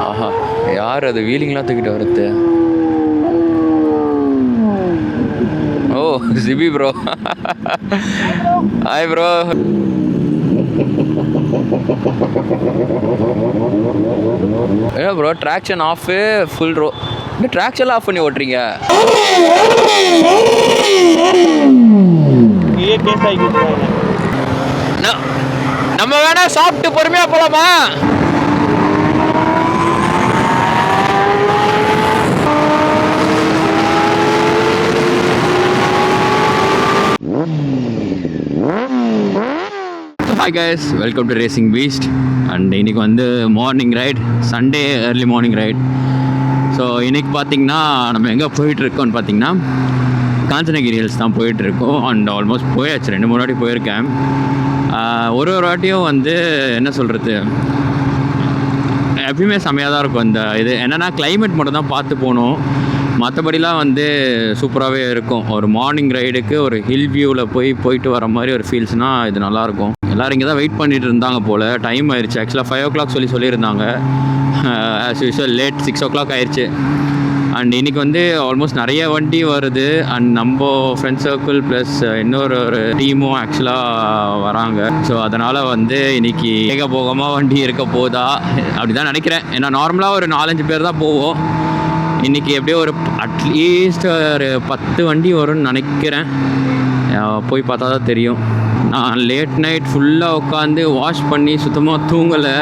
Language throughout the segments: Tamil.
ஆஹா, யார் அது வீலிங்லாம் தூக்கிட்டு வரது? ஓ, ஜிபி ப்ரோ. Hi bro. ஏன் ப்ரோ ட்ராக்ஷன் ஆஃபு ஃபுல் ரோ? இந்த ட்ராக்ஷன்லாம் ஆஃப் பண்ணி ஓட்டுறீங்க? நம்ம வேணா சாப்பிட்டு பொறுமையா போலாமா? Hi guys, welcome to Racing Beast. And இன்றைக்கி வந்து morning right, Sunday early morning right. So இன்றைக்கி பார்த்திங்கன்னா நம்ம எங்கே போயிட்டுருக்கோன்னு பார்த்திங்கன்னா காஞ்சனகிரி ஹில்ஸ் தான் போயிட்டுருக்கோம். அண்ட் ஆல்மோஸ்ட் போயாச்சு, 2-3 வாட்டி போயிருக்கேன். ஒரு வாட்டியும் வந்து என்ன சொல்கிறது, எப்பயுமே செம்மையாக தான் இருக்கும். இந்த இது என்னென்னா கிளைமேட் மட்டும் தான் பார்த்து போகணும், மற்றபடிலாம் வந்து சூப்பராகவே இருக்கும். ஒரு மார்னிங் ரைடுக்கு ஒரு ஹில் வியூவில் போயிட்டு வர மாதிரி ஒரு ஃபீல்ஸ்னால் இது நல்லாயிருக்கும். எல்லோரும் இங்கே தான் வெயிட் பண்ணிட்டு இருந்தாங்க போல். டைம் ஆயிடுச்சு, ஆக்சுவலாக 5 o'clock சொல்லியிருந்தாங்க. ஆஸ் யூஸ்வல் லேட் 6 o'clock ஆயிடுச்சு. அண்ட் இன்றைக்கி வந்து ஆல்மோஸ்ட் நிறைய வண்டி வருது. அண்ட் நம்ம ஃப்ரெண்ட் சர்க்கிள் ப்ளஸ் இன்னொரு டீமும் ஆக்சுவலாக வராங்க. ஸோ அதனால் வந்து இன்றைக்கி ஏகபோகமாக வண்டி இருக்க போதா அப்படி தான் நினைக்கிறேன். ஏன்னா நார்மலாக ஒரு 4-5 பேர் தான் போவோம். இன்றைக்கி எப்படியோ ஒரு அட்லீஸ்ட் ஒரு 10 வண்டி வரும்னு நினைக்கிறேன். போய் பார்த்தா தான் தெரியும். நான் லேட் நைட் ஃபுல்லாக உட்காந்து வாஷ் பண்ணி சுத்தமாக தூங்கலை.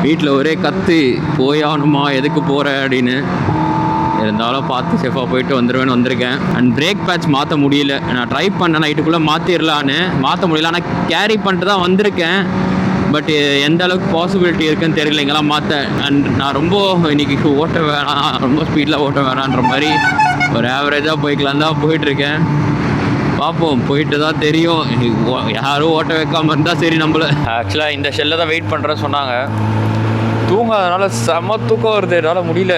வீட்டில் ஒரே கற்று போய் ஆகணுமா, எதுக்கு போகிற அப்படின்னு. இருந்தாலும் பார்த்து சேஃபாக போயிட்டு வந்திருக்கேன். அண்ட் பிரேக் பேட்ச் மாற்ற முடியல. நான் ட்ரை பண்ணேன் நைட்டுக்குள்ளே மாற்ற முடியல. ஆனால் கேரி பண்ணிட்டு தான் வந்திருக்கேன். பட் எந்த அளவுக்கு பாசிபிலிட்டி இருக்குன்னு தெரியல இங்கெல்லாம் மாற்ற. அண்ட் நான் ரொம்ப இன்றைக்கி ஓட்ட வேணாம், ரொம்ப ஸ்பீடில் ஓட்ட வேணான்ற மாதிரி ஒரு ஆவரேஜாக போய்க்கலாம் தான் போயிட்டுருக்கேன். பார்ப்போம், போயிட்டு தான் தெரியும். யாரும் ஓட்ட வைக்காமல் இருந்தால் சரி. நம்மள ஆக்சுவலாக இந்த ஷெல்லை தான் வெயிட் பண்ணுறேன்னு சொன்னாங்க. தூங்காதனால செம தூக்கம் வருது, என்னால் முடியல.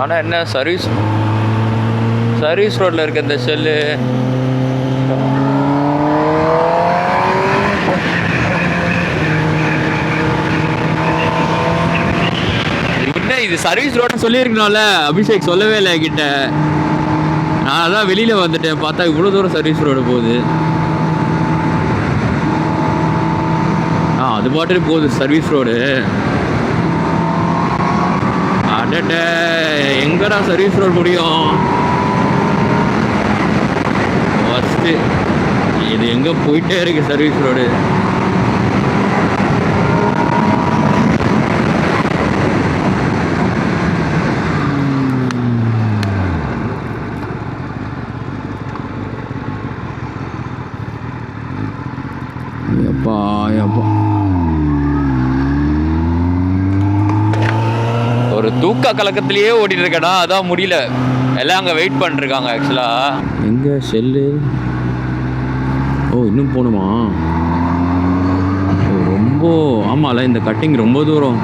ஆனால் என்ன சர்வீஸ் ரோட்டில் இருக்க இந்த ஷெல்லு இது சர்வீஸ் ரோடுன்னு சொல்லியிருக்கணும்ல. அபிஷேக் சொல்லவே இல்லை என்கிட்ட. நான் அதான் வெளியில் வந்துட்டேன், பார்த்தா இவ்வளோ தூரம் சர்வீஸ் ரோடு போகுது. அது பாட்டு போகுது சர்வீஸ் ரோடு. அடட்ட, எங்கடா சர்வீஸ் ரோடு முடியும்? ஃபஸ்ட்டு இது எங்கே போயிட்டே இருக்கு சர்வீஸ் ரோடு. ஒரு தூக்க கலக்கத்திலேயே ஓடிட்டு இருக்கடா, அதான் முடியல. எல்லாம் அங்கே வெயிட் பண்ணிருக்காங்க. ஆக்சுவலாக எங்கே ஷெல்லு? ஓ, இன்னும் போகணுமா? ரொம்ப ஆமாம்ல, இந்த கட்டிங் ரொம்ப தூரம்.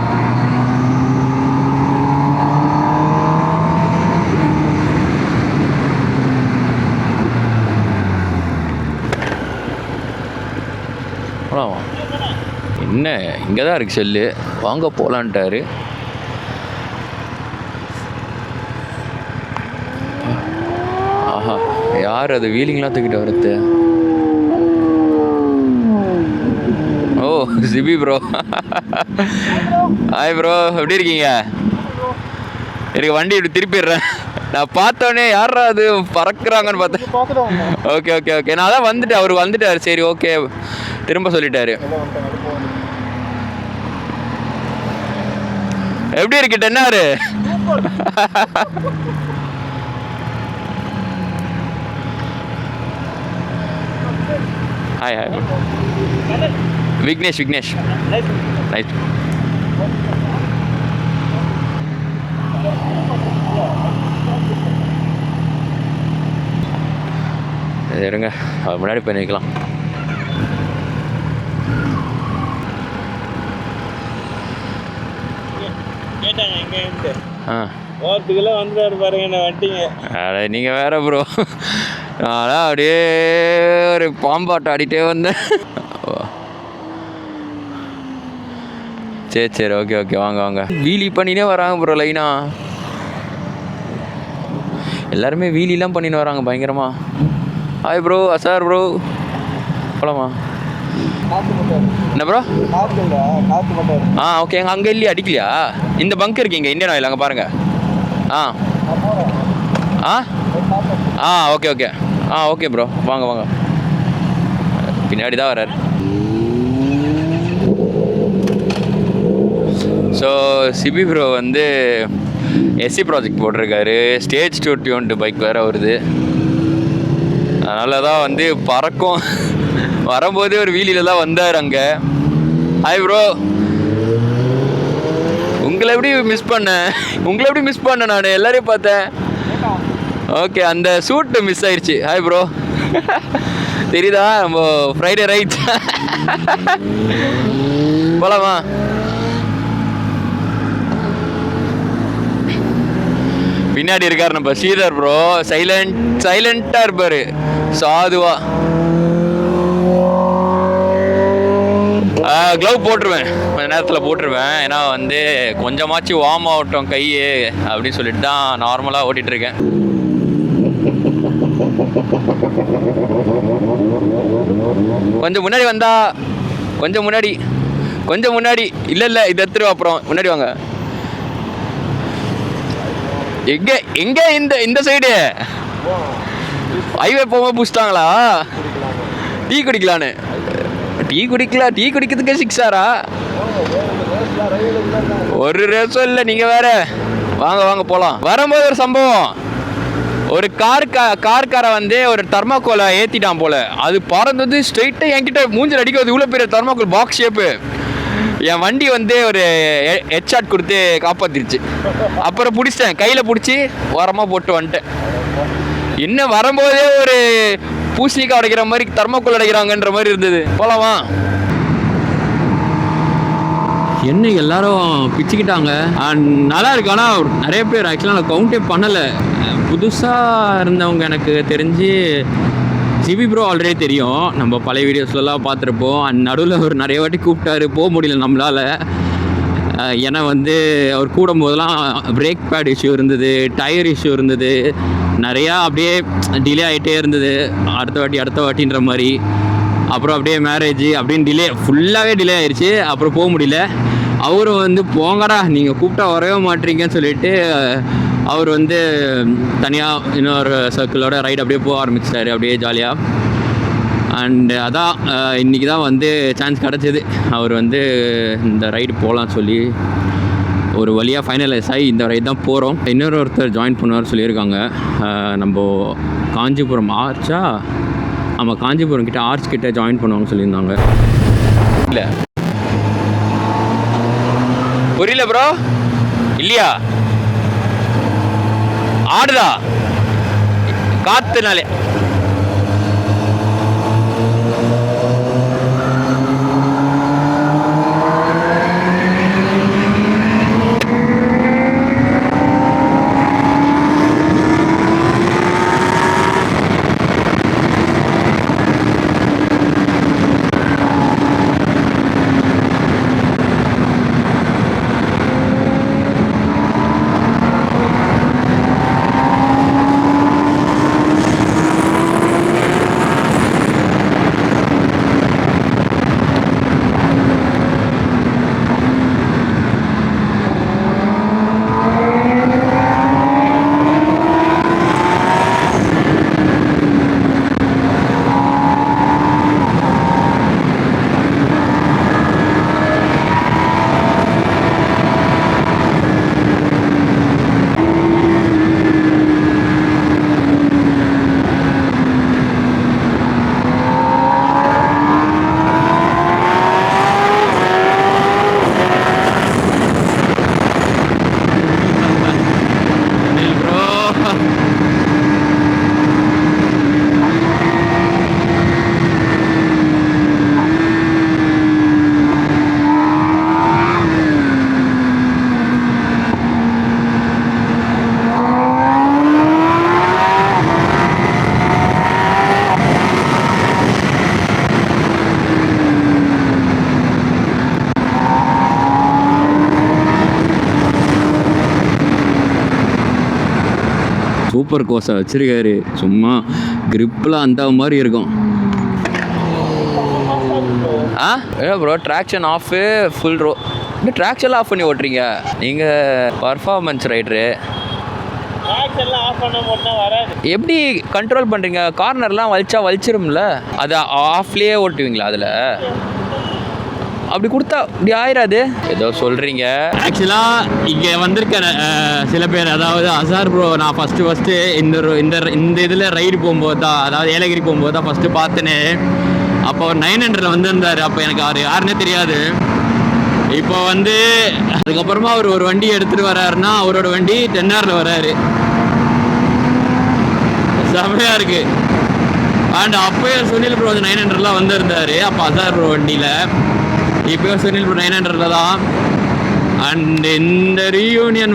என்ன இங்கே தான் இருக்குது ஷெல்லு, வாங்க போகலான்ட்டாரு. ஆஹா, யார் அது வீலிங்லாம் தூக்கிட்டு வரது? ஓ, ஜிபி ப்ரோ. ஹாய் ப்ரோ, எப்படி இருக்கீங்க? எனக்கு வண்டி இப்படி திருப்பிடுறேன். நான் பார்த்தோன்னே யாரா அது பறக்குறாங்கன்னு பார்த்தேன். ஓகே நான் தான் வந்துட்டேன். அவர் வந்துட்டார். சரி ஓகே, திரும்ப சொல்லிட்டாரு. எப்படி இருக்கு டென்னாரு? ஹாய் விக்னேஷ். ரைட். இருங்க, முன்னாடி போய் நிற்கலாம். ஓரத்துக்குலாம் வந்துட்டாரு பாருங்க என்ன வண்டிங்க. அட நீங்கள் வேற ப்ரோ, நான் அப்படியே ஒரு பாம்பாட்டம் ஆடிட்டே வந்தேன். சரி சரி ஓகே ஓகே வாங்க வாங்க. வீலி பண்ணினே வராங்க ப்ரோ லைனா. எல்லாருமே வீலிலாம் பண்ணின்னு வராங்க பயங்கரமா. ஹாய் ப்ரோ அசார் ப்ரோ போலாமா? என்ன ப்ரோ? ஓகே அங்கே இல்லையா அடிக்கலையா? இந்த பங்க் இருக்கு இங்கே இந்தியன் ஆயில் அங்கே பாருங்கள். ஓகே ஓகே ஓகே ப்ரோ வாங்க வாங்க. பின்னாடி தான் வரார். ஸோ சிபி ப்ரோ வந்து எஸ்சி ப்ராஜெக்ட் போட்டிருக்காரு. ஸ்டேஜ் 220 பைக் வேறு வருது. அதனால தான் வந்து பறக்கும். வரும்போது ஒரு வீலியில் தான் வந்தார் அங்கே. Hi bro. உங்களை எப்படி மிஸ் பண்ணேன் நான் எல்லாரையும் பார்த்தேன். ஓகே அந்த சூட்டு மிஸ் ஆயிடுச்சு. Hi bro. தெரியுதா நம்ம ஃப்ரைடே ரைட் போலாமா? பின்னாடி இருக்கார் நம்ம ஸ்ரீதர் ப்ரோ. சைலண்டா இருப்பாரு சாதுவா. க்ளவ் போட்டுருவேன் கொஞ்ச நேரத்தில் போட்டுருவேன். ஏன்னா வந்து கொஞ்சமாச்சு வார்ம் ஆகட்டும் கை அப்படின்னு சொல்லிட்டு தான் நார்மலாக ஓட்டிகிட்ருக்கேன். கொஞ்சம் முன்னாடி வந்தா கொஞ்சம் முன்னாடி இல்லை இது எடுத்துருவா. அப்புறம் முன்னாடி வாங்க. எங்க இந்த சைடு ஹைவே போகும்போது புடிச்சிட்டாங்களா? டீ குடிக்கலான்னு. டீ குடிக்கிறதுக்கே 6 hours ஒரு ரேஸும் இல்லை. நீங்கள் வேற வாங்க போகலாம். வரும்போது ஒரு சம்பவம். ஒரு கார்காரை வந்து ஒரு தர்மாக்கோலை ஏற்றிட்டான் போல். அது பறந்தது ஸ்ட்ரெயிட்டாக என்கிட்ட மூஞ்சில் அடிக்கிறது. இவ்வளோ பெரிய தர்மாக்கோல் பாக்ஸ் ஷேப்பு. என் வண்டி வந்து ஒரு ஹெட்ஷாட் கொடுத்து காப்பாற்றிருச்சு. அப்புறம் பிடிச்சிட்டேன், கையில் பிடிச்சி ஓரமாக போட்டு வந்துட்டேன். இன்னும் வரும்போதே ஒரு பூசணிக்காய் உடைக்கிற மாதிரி தர்மாக்கோல் அடைக்கிறாங்கன்ற மாதிரி இருந்தது. போகலாமா? என்ன எல்லாரும் பிச்சுக்கிட்டாங்க. நல்லா இருக்கு. ஆனால் நிறைய பேர் ஆக்சுவலாக நான் கவுண்டே பண்ணலை. புதுசாக இருந்தவங்க எனக்கு தெரிஞ்சு சிபி ப்ரோ ஆல்ரெடி தெரியும். நம்ம பழைய வீடியோஸ்லாம் பார்த்துருப்போம். நடுவில் ஒரு நிறைய வாட்டி கூப்பிட்டாரு, போக முடியல நம்மளால். ஏன்னா வந்து அவர் கூடும் போதெல்லாம் பிரேக் பேட் இஷ்யூ இருந்தது, டயர் இஷ்யூ இருந்தது, நிறையா அப்படியே டிலே ஆகிட்டே இருந்தது. அடுத்த வாட்டின்ற மாதிரி. அப்புறம் அப்படியே மேரேஜ் அப்படின்னு ஃபுல்லாகவே டிலே ஆயிடுச்சு. அப்புறம் போக முடியல. அவரும் வந்து போங்கடா நீங்கள் கூப்பிட்டா வரவே மாட்டீங்கன்னு சொல்லிட்டு அவர் வந்து தனியாக இன்னொரு சர்க்கிளோட ரைடு அப்படியே போக ஆரம்பிச்சிட்டாரு அப்படியே ஜாலியாக. அண்டு அதான் இன்றைக்கி தான் வந்து சான்ஸ் கிடச்சிது. அவர் வந்து இந்த ரைடு போகலாம் சொல்லி ஒரு வழியாக ஃபைனலைஸ் ஆகி இந்த ரைடு தான் போகிறோம். ஒருத்தர் ஜாயின் பண்ணுவார் சொல்லியிருக்காங்க. நம்ம காஞ்சிபுரம் ஆர்ச்சா ஆமாம் காஞ்சிபுரம் கிட்ட ஆர்ச் கிட்ட ஜாயின் பண்ணுவாங்கன்னு சொல்லியிருந்தாங்க. இல்லை புரியல ப்ரோ. இல்லையா ஆடுதா காத்துனாலே? சூப்பர் கோஸை வச்சுருக்காரு. சும்மா கிரிப்பில் அந்த மாதிரி இருக்கும். ப்ரோ ட்ராக்ஷன் ஆஃபு ஃபுல் ரோ. இன்னும் ட்ராக்ஷன்லாம் ஆஃப் பண்ணி ஓட்டுறீங்க நீங்கள்? பர்ஃபார்மன்ஸ் ரைடரு எப்படி கண்ட்ரோல் பண்ணுறீங்க? கார்னர்லாம் வலிச்சிரும்ல, அதை ஆஃப்லேயே ஓட்டுவீங்களா? அதில் அப்படி கொடுத்தா இப்படி ஆயிராது? ஏதோ சொல்கிறீங்க. ஆக்சுவலாக இங்கே வந்திருக்க சில பேர், அதாவது அசார் ப்ரோ, நான் ஃபஸ்ட்டு இந்த இதில் ரைடு போகும்போது தான், அதாவது ஏலகிரி போகும்போது தான் ஃபஸ்ட்டு பார்த்தேனே. அப்போ அவர் 900 வந்திருந்தார். அப்போ எனக்கு அவர் யாருன்னே தெரியாது. இப்போ அதுக்கப்புறமா அவர் ஒரு வண்டி எடுத்துகிட்டு வர்றாருன்னா அவரோட வண்டி 10R வர்றாரு. செமையாக இருக்குது. அண்ட் அப்போயே சுனில் ப்ரோ 900 வந்திருந்தார். அப்போ அசார் ப்ரோ வண்டியில். இப்போ சுனில் ப்ரோ 900 தான். அண்ட் இந்த ரீயூனியன்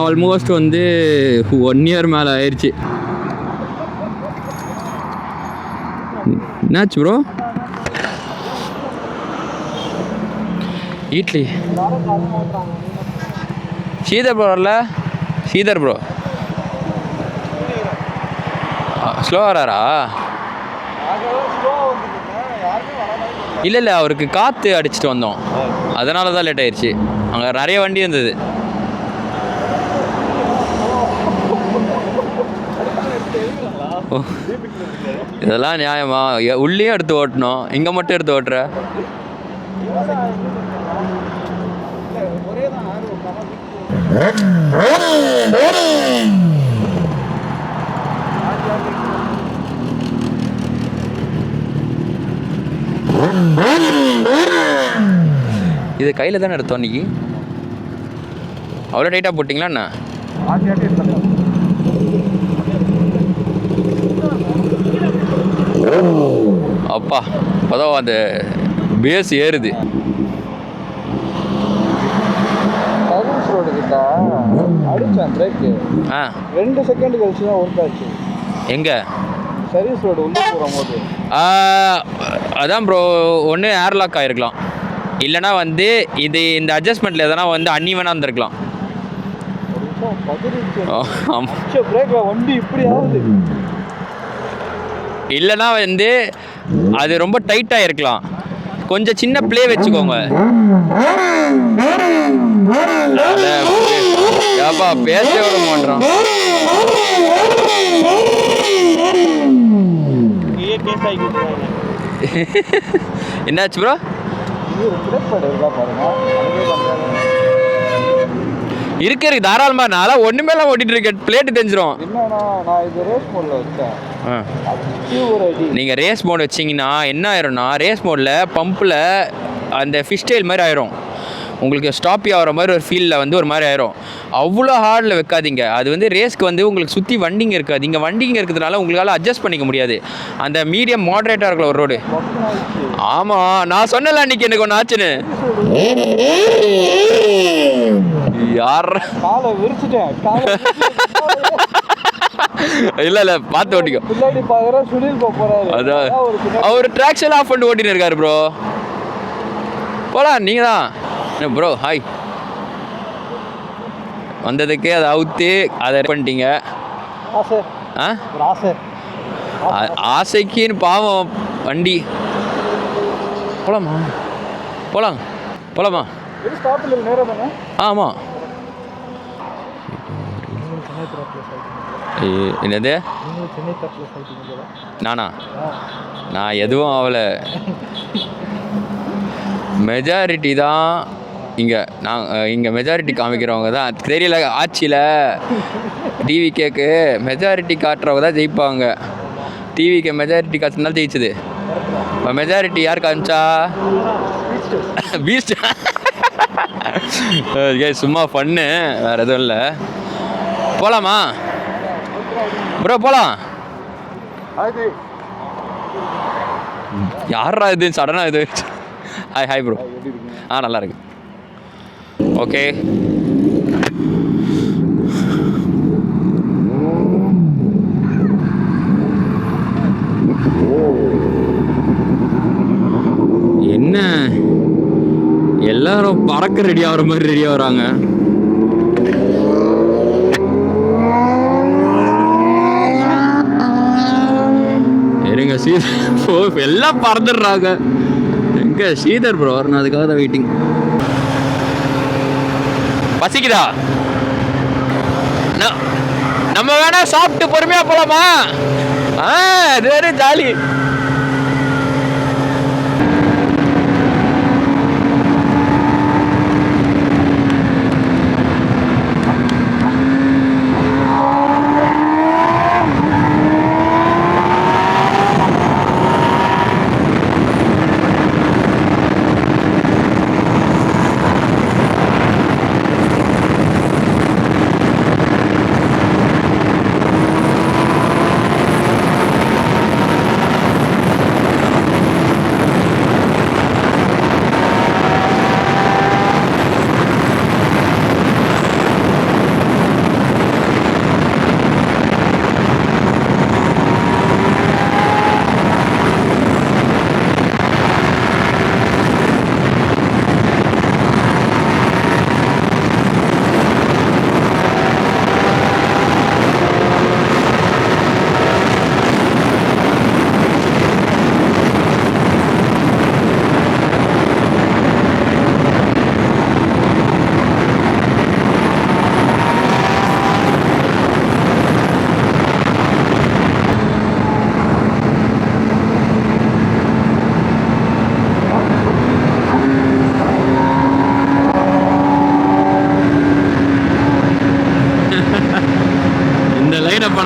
ஆல்மோஸ்ட் 1 இயர் மேலே ஆயிடுச்சு. என்னாச்சு ப்ரோ? இட்லி ஸ்ரீதர் ப்ரோ வரல? ஸ்ரீதர் ப்ரோ ஸ்லோ வராரா? இல்லை அவருக்கு காற்று அடிச்சுட்டு வந்தோம், அதனால தான் லேட் ஆயிடுச்சு. அங்கே நிறைய வண்டி இருந்தது. இதெல்லாம் நியாயமா? உள்ளேயும் எடுத்து ஓட்டணும், இங்கே மட்டும் எடுத்து ஓட்டுற? இது கையில் தானே எடுத்தோம் அன்றைக்கி. அவ்வளோ டைட்டாக போட்டிங்களா என்ன? அப்பா அப்போதான் அந்த பேஸ் ஏறுது. அடிச்சேன் பிரேக்கு. 2 செகண்ட் கழிச்சு தான் ஒர்க் ஆச்சு. எங்கே? சர்வீஸ் ரோடு உள்ளே போகும்போது. அதான் ப்ரோ, ஒன்று ஏர்லாக் ஆகிருக்கலாம், இல்லைனா இந்த அட்ஜஸ்ட்மெண்ட்டில் எதனா அன்னிவனாக இருந்திருக்கலாம். பிரேக்கில் வண்டி இப்படி ஆகுது. இல்லைனா அது ரொம்ப டைட்டாக இருக்கலாம். கொஞ்சம் சின்ன ப்ளே வச்சுக்கோங்க. ஏப்பா பேசவே விட மாட்டோம். என்னாச்சு ப்ரோ? இருக்கு தாராளமாக. நான் ஒன்றுமே இல்லாமல் ஓட்டிகிட்டு இருக்கேன், பிளேட்டு தெரிஞ்சிடும். நீங்கள் ரேஸ் மோட் வச்சிங்கன்னா என்ன ஆயிரும்னா, ரேஸ் மோடில் பம்பில் அந்த ஃபிஷ்டெயில் மாதிரி ஆயிரும். உங்களுக்கு ஸ்டாப்பி ஆகிற மாதிரி ஒரு ஃபீலில் ஒரு மாதிரி ஆயிரும். அவ்வளோ ஹார்டில் வைக்காதீங்க. அது ரேஸ்க்கு உங்களுக்கு சுற்றி வண்டிங்க இருக்காது. இங்கே வண்டிங்க இருக்கிறதுனால உங்களால் அட்ஜஸ்ட் பண்ணிக்க முடியாது. அந்த மீடியம் மாடரேட்டாக இருக்கல ஒரு ரோடு. ஆமாம், நான் சொன்னல அன்றைக்கி எனக்கு ஒன்று ஆச்சுன்னு. யார் இல்லை பார்த்து ஓட்டிக்கோ. அதான் அவர் ட்ராக்ஷன் ஆஃப் பண்ணிட்டு ஓட்டின்னு இருக்காரு ப்ரோ. போலாம், நீங்கள் தான் ப்ரோ. ஹாய். வந்ததுக்கு அதை அவுத்து அதை பண்ணிட்டீங்க. ஆசைக்குன்னு பாவம் வண்டி. போலாமா? ஆமாம். என்னது? நான் எதுவும் ஆகலை. மெஜாரிட்டி தான் இங்கே மெஜாரிட்டி காமிக்கிறவங்க தான் தெரியல. ஆட்சியில் டிவி கேக்கு மெஜாரிட்டி காட்டுறவங்க தான் ஜெயிப்பாங்க. டிவிக்கு மெஜாரிட்டி காட்டுனால ஜெயிச்சுது. இப்போ மெஜாரிட்டி யார் காமிச்சா? பீஸ்ட். சும்மா ஃபன்னு, வேறு எதுவும் இல்லை. போகலாமா ப்ரோ? போகலாம். யாரா இது சடனாக இது? Hi bro. நல்லா இருக்கு. ஓகே. என்ன எல்லாரும் எல்லாரும் பறக்க ரெடி ஆகிற மாதிரி ரெடி ஆகுறாங்க. இருங்க ஸ்ரீதர் எல்லாம் பறந்துடுறாங்க. எங்க ஸ்ரீதர் ப்ரோ வரணும், அதுக்காக தான் வெயிட்டிங். பசிக்குதா? நம்ம வேணா சாப்பிட்டு பொறுமையா போலாமா? அது வேற ஜாலி.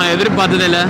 நான் எதிர்பார்த்ததே இல்லை.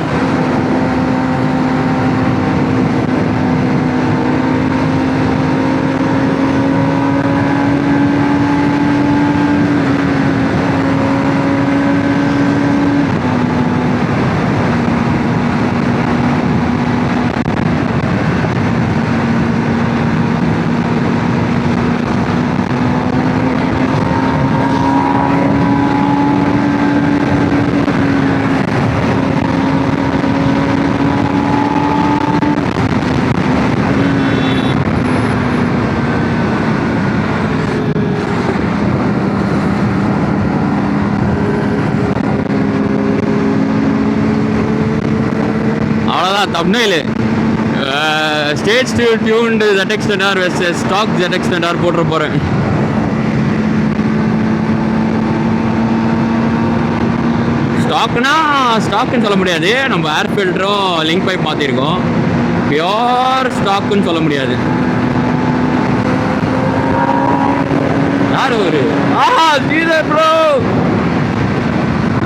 thumbnail stage tuned ZX Standard versus stock ZX Standard போட்ற போறேன். ஸ்டாக்னா ஸ்டாக்னு சொல்ல முடியாது, நம்ம ஏர் ஃபில்டரும் லிங்க் பைப் மாற்றிருக்கோம். பியோர் ஸ்டாக்குன்னு சொல்ல முடியாது. யார் ஒரு ஸ்ரீதர் ப்ரோ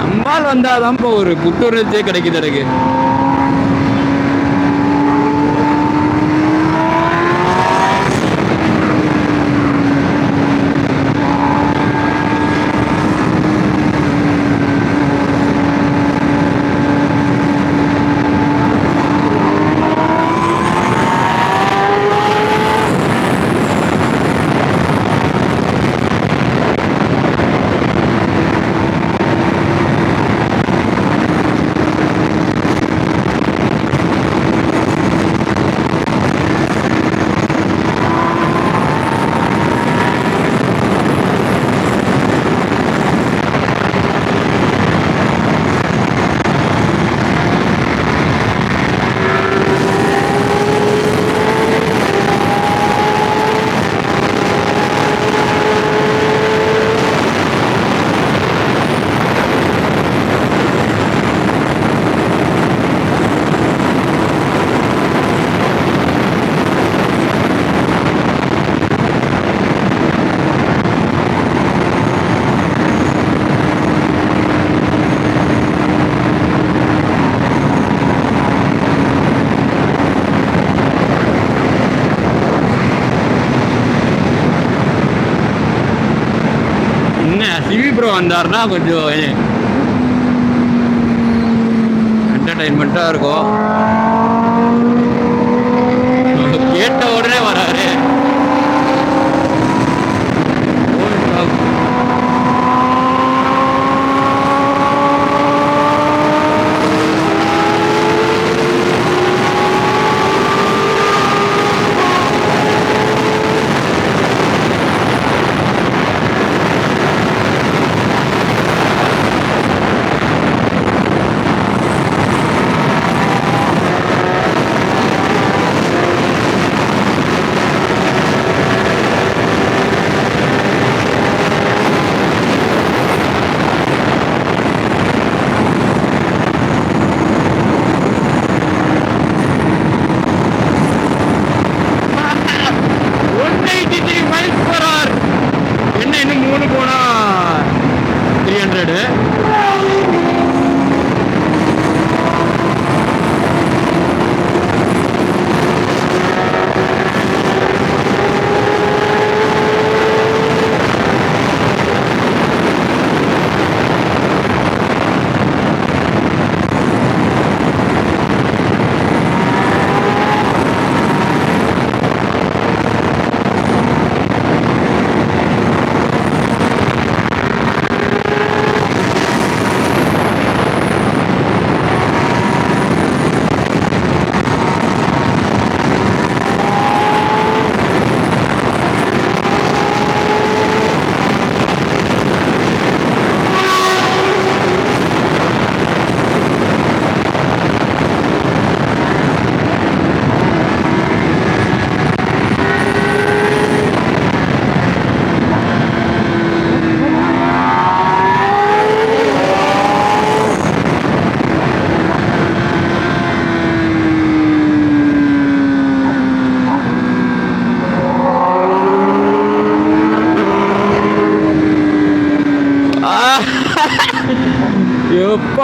நம்மால் வந்தாதான் இப்போ ஒரு புத்துணர்ச்சியே கிடைக்குது எனக்கு. சிவி ப்ரோ வந்தாருன்னா கொஞ்சம் என்டர்டைன்மெண்ட்டாக இருக்கும். கேட்ட உடனே வராரு.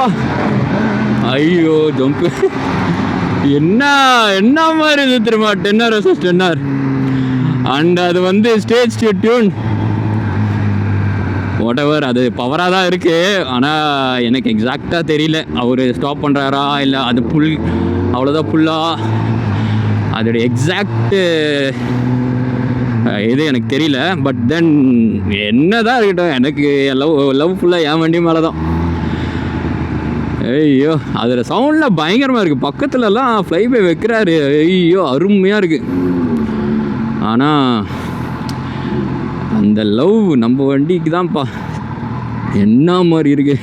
அப்பா ஐயோ ஜம்ப்பு என்ன மாதிரி இது தெரியுமா 10R vs 10R அண்ட் அது வந்து ஸ்டேஜ் டியூன் வாட்டெவர் அது பவராக தான் இருக்குது. ஆனால் எனக்கு எக்ஸாக்டாக தெரியல அவர் ஸ்டாப் பண்ணுறாரா இல்லை அது அவ்வளோதான் ஃபுல்லாக அதோடைய எக்ஸாக்டு இது எனக்கு தெரியல. பட் தென் என்ன தான் இருக்கட்டும், எனக்கு லவ் ஃபுல்லாக என் வண்டி மேலே தான். ஐயோ அதில் சவுண்டில் பயங்கரமாக இருக்குது. பக்கத்துலலாம் ஃப்ளைபே வைக்கிறாரு. ஐயோ அருமையாக இருக்குது. ஆனால் அந்த லவ் நம்ம வண்டிக்கு தான்ப்பா என்ன மாதிரி இருக்குது.